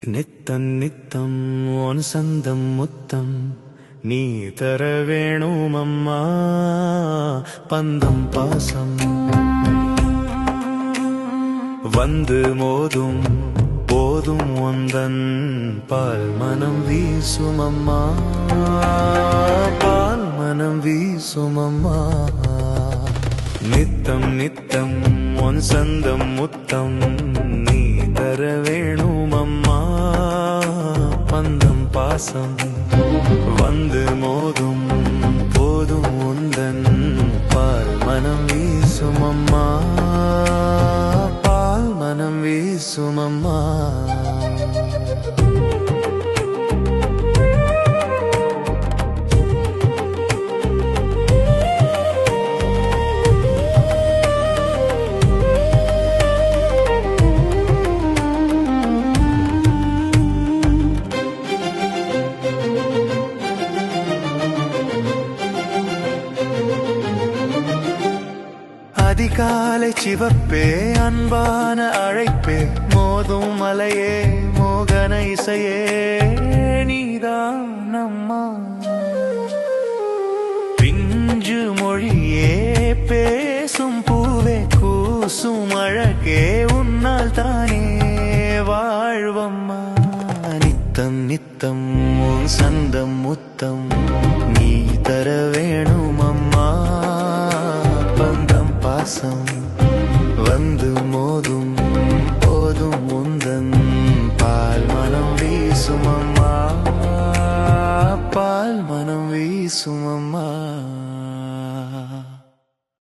நித்தம் நித்தம் உன் சந்தம் முத்தம் நீ தர வேணும் அம்மா பந்தம் பாசம் வந்து மோதும் போதும் உந்தன் பால் மனம் வீசும் அம்மா பால் மனம் வீசும் அம்மா நித்தம் நித்தம் உன் சந்தம் முத்தம் நீ தர வேணும் அம்மா பந்தம் பாசம் வந்து மோதும் போதும் உந்தன் பால் மனம் வீசும் அம்மா பால் மனம் வீசும் அம்மா அதிகாலை சிவப்பே அன்பான அழைப்பே மோதும் மலையே மோகன இசையே நீதான் அம்மா பிஞ்சு மொழியே பேசும் பூவே கூசும் அழகே உன்னால் தானே வாழ்வம்மா நித்தம் நித்தம் உன் சந்தம் முத்தம் நீ தர வேணும் அம்மா பந்தம் பாசம் வந்து மோதும் போதும் உந்தன் பால் மனம் வீசும் அம்மா பால் மனம் வீசும் அம்மா